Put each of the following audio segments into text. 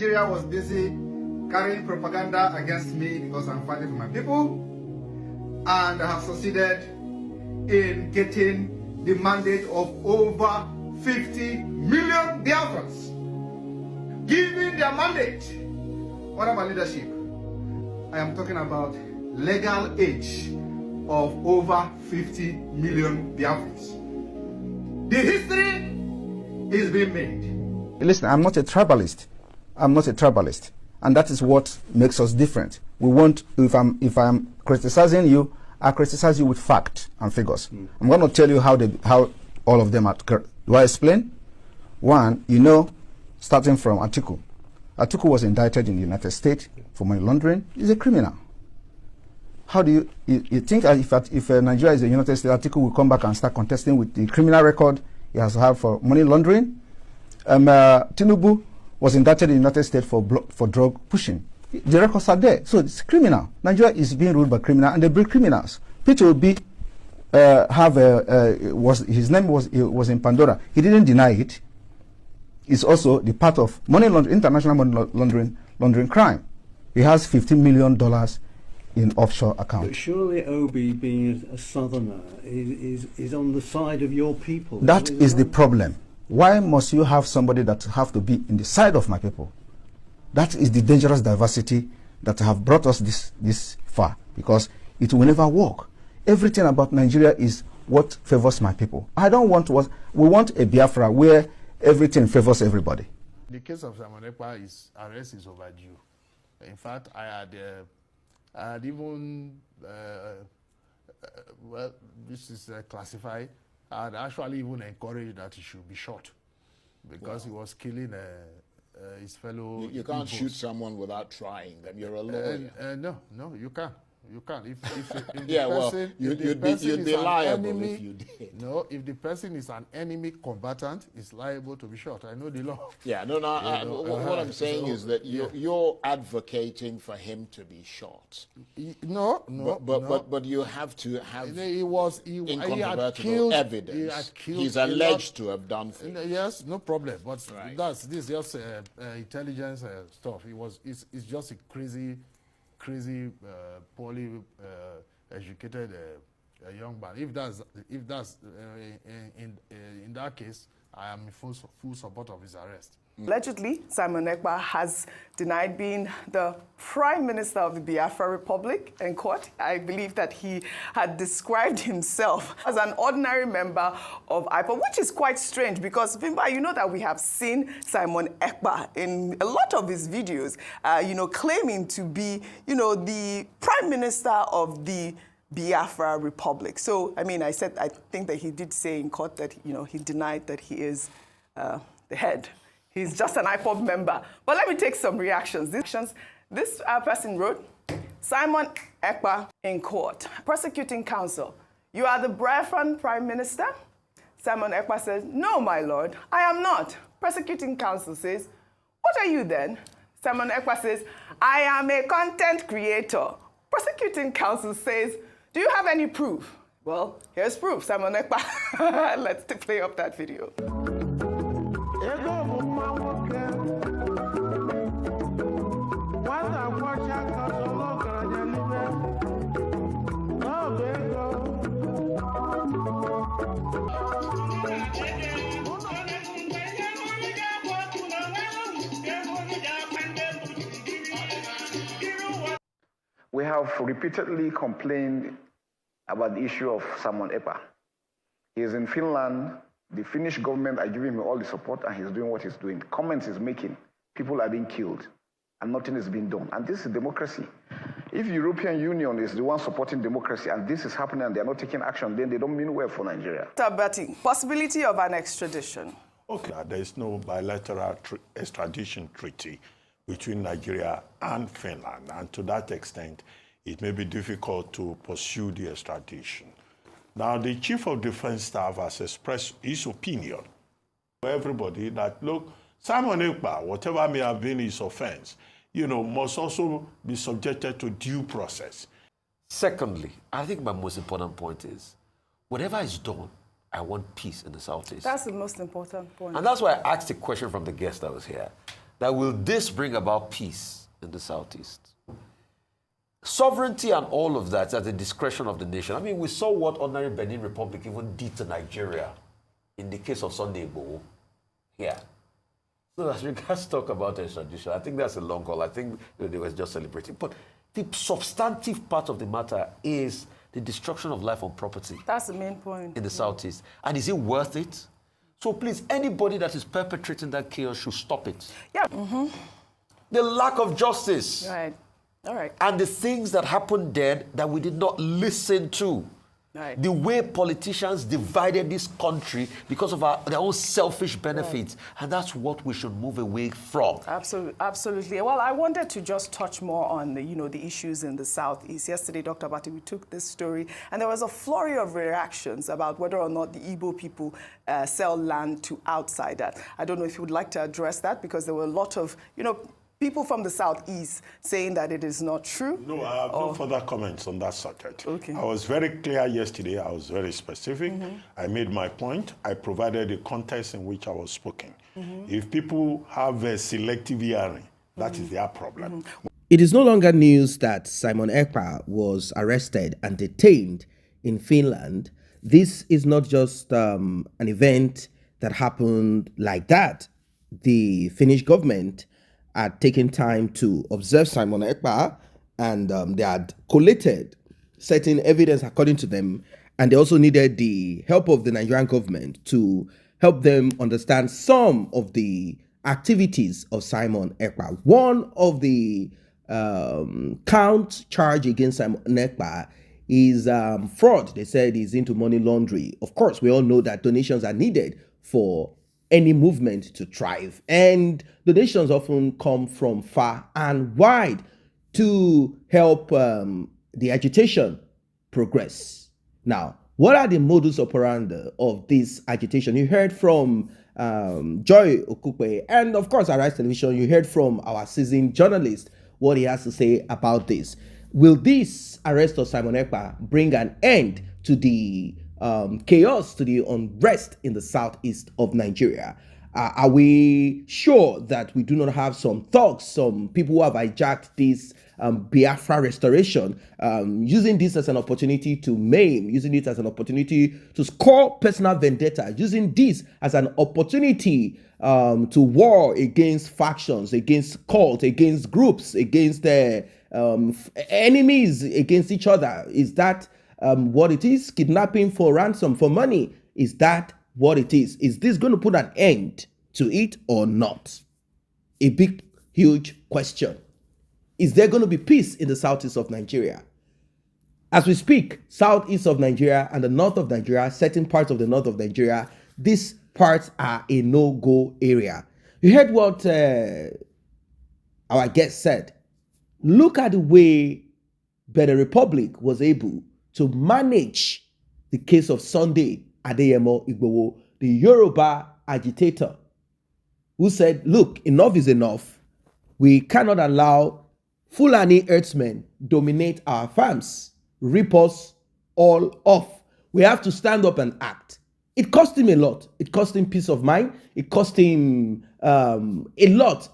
Nigeria was busy carrying propaganda against me because I'm fighting for my people, and I have succeeded in getting the mandate of over 50 million Biafrans, giving their mandate under my leadership. I am talking about legal age of over 50 million Biafrans. The history is being made. Listen, I'm not a tribalist. I'm not a tribalist. And that is what makes us different. We want, if I'm criticizing you, I criticize you with fact and figures. I'm going to tell you how all of them are. Do I explain? One, you know, starting from Atiku. Atiku was indicted in the United States for money laundering. He's a criminal. How do you think if Nigeria is a United States, Atiku will come back and start contesting with the criminal record he has to have for money laundering? Tinubu was indicted in the United States for drug pushing. The records are there. So it's criminal. Nigeria is being ruled by criminals, and they bring criminals. Peter Obi his name was in Pandora. He didn't deny it. It's also the part of money laundering, international money laundering crime. He has $15 million in offshore accounts. But surely Obi, being a southerner, is on the side of your people. That is the problem. Why must you have somebody that have to be in the side of my people? That is the dangerous diversity that have brought us this far, because it will never work. Everything about Nigeria is what favors my people. I don't want what we want a Biafra where everything favors everybody. The case of Simon Ekpa, his arrest is overdue. In fact, I had even well, this is classified. I had actually even encouraged that he should be shot because he was killing his fellow. You can't shoot someone without trying. Then you're a lawyer. No, you can't. You can't. If yeah, you'd be liable enemy, if you did. No, if the person is an enemy combatant, is liable to be shot. I know the law. Yeah, no. What I'm saying is that you're advocating for him to be shot. No. But you have to have incontrovertible evidence. He's alleged to have done things. Yes, no problem. But this is just intelligence stuff. It's just a crazy, poorly educated young man. If that's in that case, I am in full support of his arrest. Allegedly, Simon Ekpa has denied being the Prime Minister of the Biafra Republic in court. I believe that he had described himself as an ordinary member of Ipob, which is quite strange because, Vimba, you know that we have seen Simon Ekpa in a lot of his videos, claiming to be, the Prime Minister of the Biafra Republic. So, I mean, I think that he did say in court that, he denied that he is the head. He's just an Ipob member. But let me take some reactions. This person wrote, Simon Ekpa in court. Prosecuting counsel, you are the Biafran Prime Minister? Simon Ekpa says, no, my lord, I am not. Prosecuting counsel says, what are you then? Simon Ekpa says, I am a content creator. Prosecuting counsel says, do you have any proof? Well, here's proof, Simon Ekpa. Let's play up that video. We have repeatedly complained about the issue of Simon Ekpa. He is in Finland. The Finnish government are giving him all the support, and he's doing what he's doing. The comments he's making, people are being killed, and nothing is being done. And this is democracy. If the European Union is the one supporting democracy, and this is happening, and they're not taking action, then they don't mean well for Nigeria. Betting, possibility of an extradition. Okay, there is no bilateral extradition treaty between Nigeria and Finland, and to that extent, it may be difficult to pursue the extradition. Now, the Chief of Defense Staff has expressed his opinion to everybody that, look, Simon Ekpa, whatever may have been his offense, must also be subjected to due process. Secondly, I think my most important point is, whatever is done, I want peace in the Southeast. That's the most important point. And that's why I asked a question from the guest that was here, that will this bring about peace in the Southeast? Sovereignty and all of that at the discretion of the nation. I mean, we saw what ordinary Benin Republic even did to Nigeria in the case of Sunday Igbo here. So as regards talk about extradition, I think that's a long call. I think they were just celebrating. But the substantive part of the matter is the destruction of life and property. That's the main point. In the Southeast. And is it worth it? So please, anybody that is perpetrating that chaos should stop it. Yeah. The lack of justice. Right. All right. And the things that happened then that we did not listen to. Right. The way politicians divided this country because of their own selfish benefits. Right. And that's what we should move away from. Absolutely. Absolutely. Well, I wanted to just touch more on the issues in the Southeast. Yesterday, Dr. Abati, we took this story, and there was a flurry of reactions about whether or not the Igbo people sell land to outsiders. I don't know if you would like to address that, because there were a lot of, people from the Southeast saying that it is not true. No, I have no further comments on that subject. Okay. I was very clear yesterday. I was very specific. I made my point. I provided the context in which I was speaking. If people have a selective hearing, that is their problem. It is no longer news that Simon Ekpa was arrested and detained in Finland. This is not just an event that happened like that. The Finnish government had taken time to observe Simon Ekpa, and they had collated certain evidence according to them, and they also needed the help of the Nigerian government to help them understand some of the activities of Simon Ekpa. One of the count charge against Simon Ekpa is fraud. They said he's into money laundering. Of course, we all know that donations are needed for any movement to thrive, and donations often come from far and wide to help the agitation progress. Now, what are the modus operandi of this agitation? You heard from Joy Okupe, and of course, Arise Television. You heard from our seasoned journalist what he has to say about this. Will this arrest of Simon Ekpa bring an end to the chaos, to the unrest in the southeast of Nigeria? Are we sure that we do not have some thugs, some people who have hijacked this Biafra restoration, using this as an opportunity to maim, using it as an opportunity to score personal vendetta, using this as an opportunity to war against factions, against cults, against groups, against enemies, against each other? Is that what it is? Kidnapping for ransom, for money? Is that what it is? Is this going to put an end to it or not? A big, huge question. Is there going to be peace in the southeast of Nigeria? As we speak, southeast of Nigeria and the north of Nigeria, certain parts of the north of Nigeria, these parts are a no-go area. You heard what our guest said. Look at the way Benin Republic was able to manage the case of Sunday Adeyemo Igboho, the Yoruba agitator, who said, look, enough is enough. We cannot allow Fulani herdsmen dominate our farms, rip us all off. We have to stand up and act. It cost him a lot. It cost him peace of mind. It cost him a lot.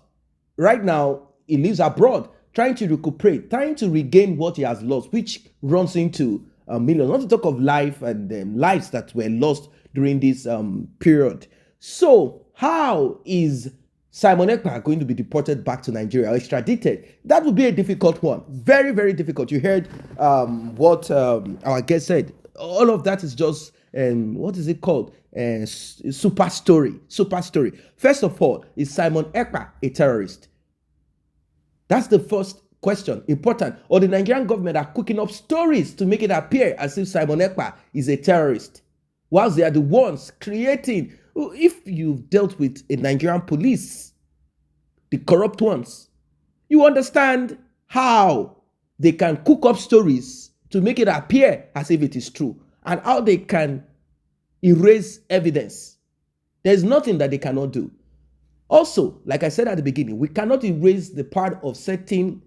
Right now, he lives abroad, trying to recuperate, trying to regain what he has lost, which runs into millions. Not to talk of life and lives that were lost during this period. So how is Simon Ekpa going to be deported back to Nigeria or extradited? That would be a difficult one. Very, very difficult. You heard what our guest said. All of that is just, what is it called? Super story. Super story. First of all, is Simon Ekpa a terrorist? That's the first question, important. Or the Nigerian government are cooking up stories to make it appear as if Simon Ekpa is a terrorist, whilst they are the ones creating. If you've dealt with a Nigerian police, the corrupt ones, you understand how they can cook up stories to make it appear as if it is true, and how they can erase evidence. There's nothing that they cannot do. Also, like I said at the beginning, we cannot erase the part of certain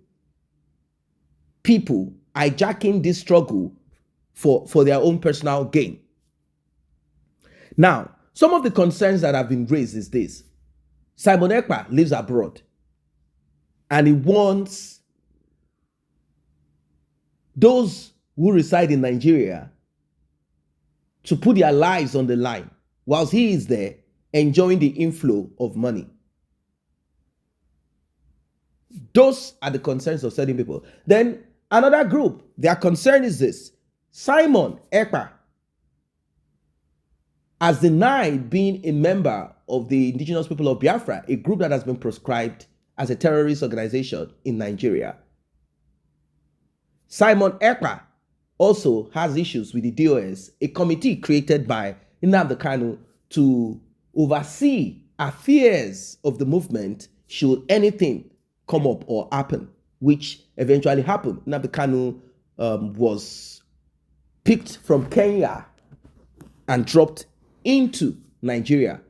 people hijacking this struggle for their own personal gain. Now, some of the concerns that have been raised is this. Simon Ekpa lives abroad. and he wants those who reside in Nigeria to put their lives on the line whilst he is there enjoying the inflow of money. Those are the concerns of certain people. Then another group, their concern is this. Simon Ekpa has denied being a member of the indigenous people of Biafra, a group that has been proscribed as a terrorist organization in Nigeria. Simon Ekpa also has issues with the DOS, a committee created by Nnamdi Kanu to oversee affairs of the movement should anything come up or happen, which eventually happened. Nnamdi Kanu was picked from Kenya and dropped into Nigeria.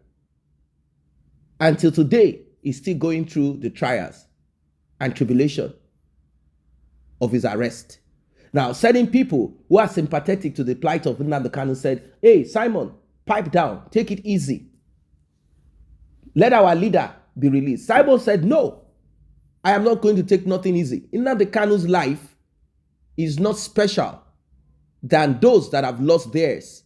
Until today, he's still going through the trials and tribulation of his arrest. Now, certain people who are sympathetic to the plight of Nnamdi Kanu said, hey, Simon, pipe down, take it easy. Let our leader be released. Simon said, no, I am not going to take nothing easy. Nnamdi Kanu's life is not special than those that have lost theirs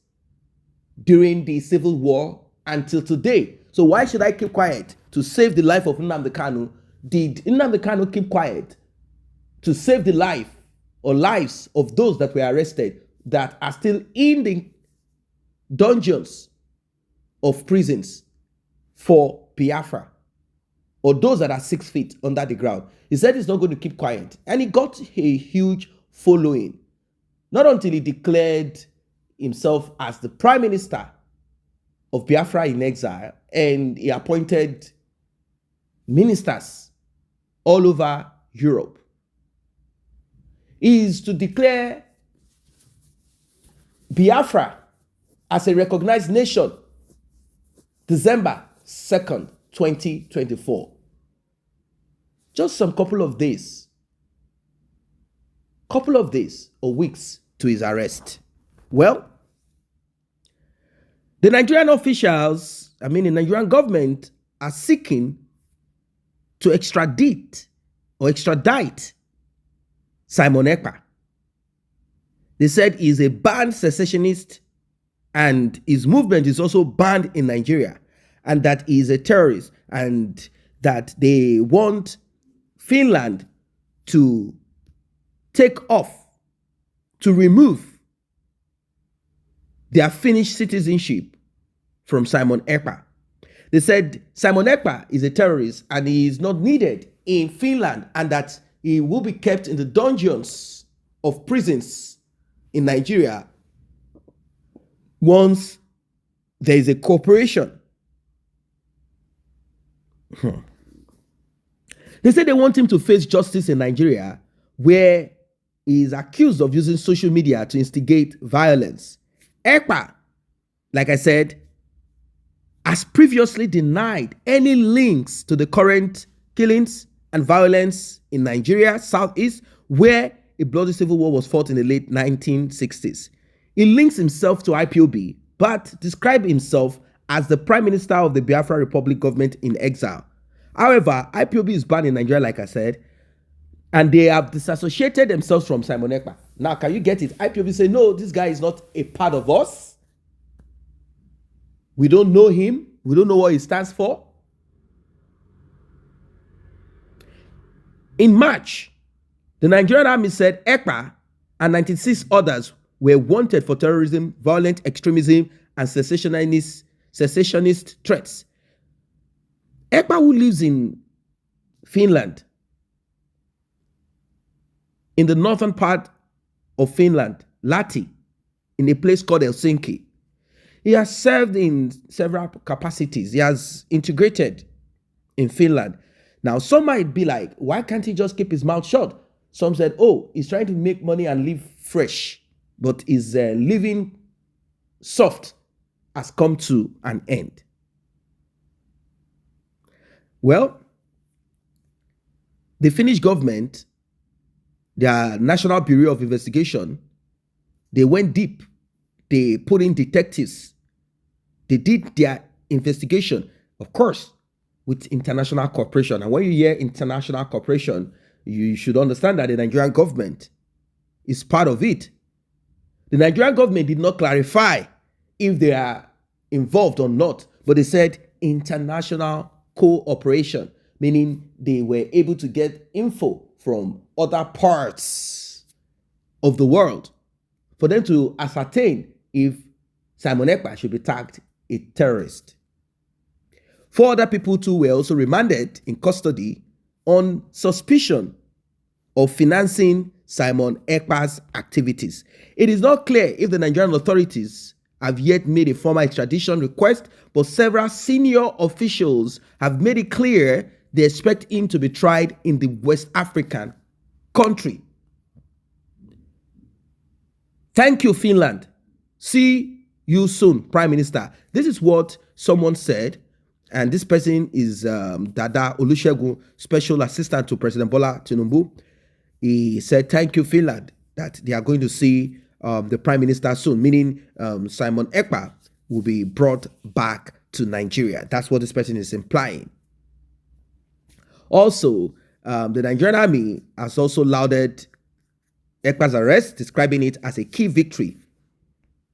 during the civil war until today. So why should I keep quiet to save the life of Nnamdi Kanu? Did Nnamdi Kanu keep quiet to save the life or lives of those that were arrested that are still in the dungeons of prisons for Biafra, or those that are 6 feet under the ground? He said he's not going to keep quiet. And he got a huge following. Not until he declared himself as the prime minister of Biafra in exile, and he appointed ministers all over Europe. He is to declare Biafra as a recognized nation December 2nd, 2024. Just some couple of days or weeks to his arrest. Well, the Nigerian officials, the Nigerian government are seeking to extradite Simon Ekpa. They said he's a banned secessionist and his movement is also banned in Nigeria, and that he is a terrorist, and that they want Finland to remove their Finnish citizenship from Simon Ekpa. They said Simon Ekpa is a terrorist and he is not needed in Finland, and that he will be kept in the dungeons of prisons in Nigeria once there is a cooperation. They said they want him to face justice in Nigeria, where he is accused of using social media to instigate violence. Ekpa, like I said, has previously denied any links to the current killings and violence in Nigeria, Southeast, where a bloody civil war was fought in the late 1960s. He links himself to IPOB, but described himself as the Prime Minister of the Biafra Republic government in exile. However, IPOB is banned in Nigeria, like I said, and they have disassociated themselves from Simon Ekpa. Now, can you get it? IPOB say, no, this guy is not a part of us. We don't know him. We don't know what he stands for. In March, the Nigerian army said Ekpa and 96 others were wanted for terrorism, violent extremism, and secessionist threats. Ekpa, who lives in Finland, in the northern part of Finland, Lahti, in a place called Helsinki, he has served in several capacities. He has integrated in Finland. Now, some might be like, why can't he just keep his mouth shut? Some said, oh, he's trying to make money and live fresh, but his living soft has come to an end. Well, the Finnish government, their National Bureau of Investigation, they went deep. They put in detectives. They did their investigation. Of course, with international cooperation. And when you hear international cooperation, you should understand that the Nigerian government is part of it. The Nigerian government did not clarify if they are involved or not, but they said international cooperation, meaning they were able to get info from other parts of the world for them to ascertain if Simon Ekpa should be tagged a terrorist. 4 other people too were also remanded in custody on suspicion of financing Simon Ekpa's activities. It is not clear if the Nigerian authorities have yet made a formal extradition request, but several senior officials have made it clear they expect him to be tried in the West African country. Thank you, Finland. See you soon, Prime Minister. This is what someone said, and this person is Dada Olusegun, Special Assistant to President Bola Tinubu. He said, thank you, Finland, that they are going to see the Prime Minister soon, meaning Simon Ekpa will be brought back to Nigeria. That's what this person is implying. Also, the Nigerian army has also lauded Ekpa's arrest, describing it as a key victory.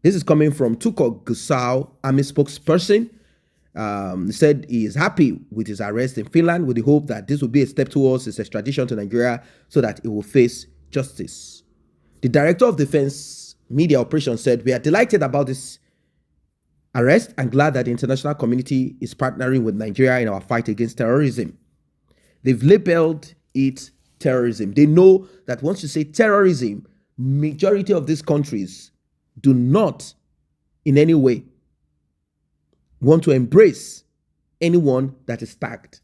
This is coming from Tuko Gusau, army spokesperson. He said he is happy with his arrest in Finland with the hope that this will be a step towards his extradition to Nigeria so that he will face justice. The Director of Defense Media Operations said, we are delighted about this arrest and glad that the international community is partnering with Nigeria in our fight against terrorism. They've labeled it terrorism. They know that once you say terrorism, majority of these countries do not in any way want to embrace anyone that is tagged.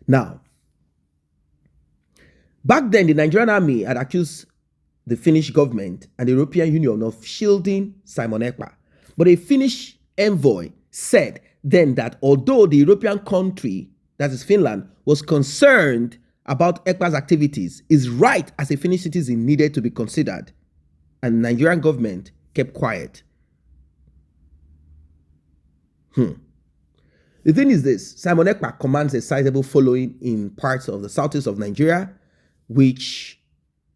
Now, back then, the Nigerian army had accused the Finnish government and the European Union of shielding Simon Ekpa. But a Finnish envoy said then that although the European country, that is Finland, was concerned about Ekpa's activities, his right as a Finnish citizen needed to be considered, and the Nigerian government kept quiet. The thing is this, Simon Ekpa commands a sizable following in parts of the southeast of Nigeria, which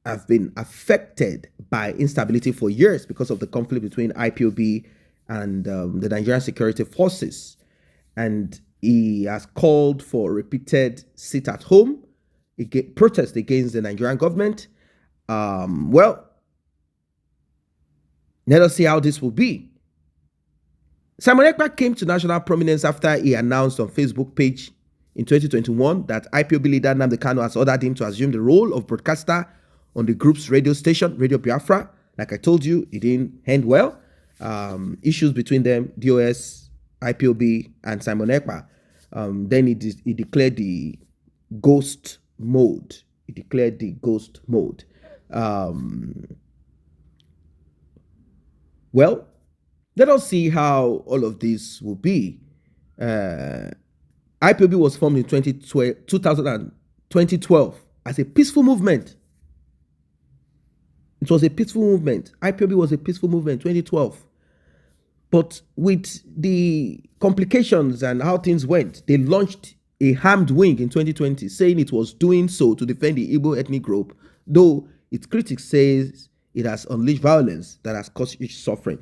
have been affected by instability for years because of the conflict between Ipob and the Nigerian security forces. And he has called for repeated sit-at-home protest against the Nigerian government. Well, let us see how this will be. Simon Ekpa came to national prominence after he announced on Facebook page in 2021 that IPOB leader Nnamdi Kanu has ordered him to assume the role of broadcaster on the group's radio station, Radio Biafra. Like I told you, it didn't end well. Issues between them, DOS, IPOB, and Simon Ekpa. Then he declared the ghost mode. Well, let us see how all of this will be. IPOB was formed in 2012 as a peaceful movement. It was a peaceful movement. IPOB was a peaceful movement in 2012. But with the complications and how things went, they launched a armed wing in 2020, saying it was doing so to defend the Igbo ethnic group, though its critics say it has unleashed violence that has caused huge suffering.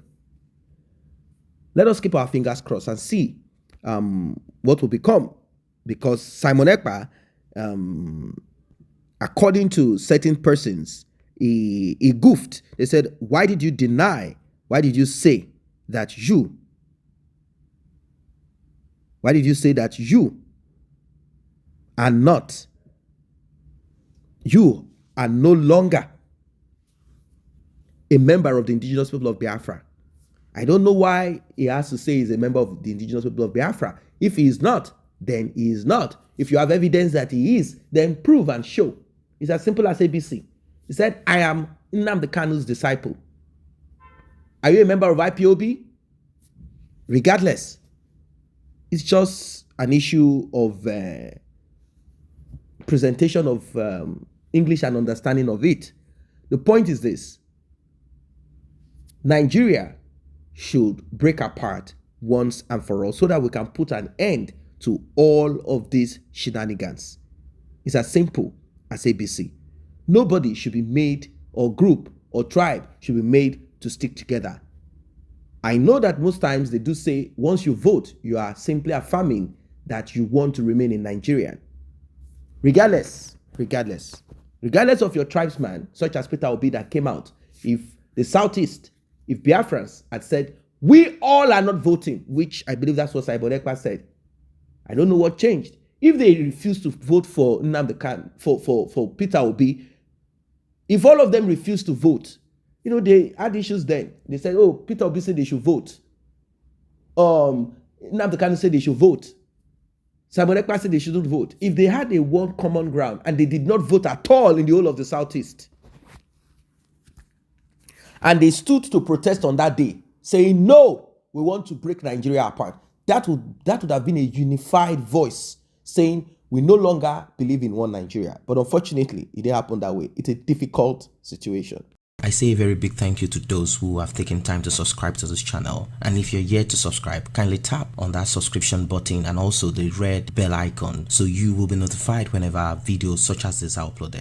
Let us keep our fingers crossed and see what will become, because Simon Ekpa, according to certain persons, he goofed. They said, why did you say that you are no longer a member of the indigenous people of Biafra? I don't know why he has to say he's a member of the indigenous people of Biafra. If he is not, then he is not. If you have evidence that he is, then prove and show. It's as simple as ABC. He said, I am Nnamdi Kanu's disciple. Are you a member of IPOB? Regardless, it's just an issue of presentation of English and understanding of it. The point is this: Nigeria should break apart once and for all so that we can put an end to all of these shenanigans. It's as simple as ABC. Nobody should be made, or group or tribe should be made to stick together. I know that most times they do say once you vote, you are simply affirming that you want to remain in Nigeria. Regardless of your tribesman, such as Peter Obi that came out, if the Southeast, if Biafrans had said, we all are not voting, which I believe that's what Simon Ekpa said, I don't know what changed. If they refuse to vote for Nnamdi Kanu, for Peter Obi, if all of them refuse to vote, you know, they had issues then. They said, oh, Peter Obi said they should vote. Nnamdi Kanu said they should vote. Simon Ekpa said they shouldn't vote. If they had a one common ground and they did not vote at all in the whole of the Southeast, and they stood to protest on that day, saying, no, we want to break Nigeria apart, that would have been a unified voice saying, we no longer believe in one Nigeria. But unfortunately, it didn't happen that way. It's a difficult situation. I say a very big thank you to those who have taken time to subscribe to this channel. And if you're yet to subscribe, kindly tap on that subscription button and also the red bell icon so you will be notified whenever videos such as this are uploaded.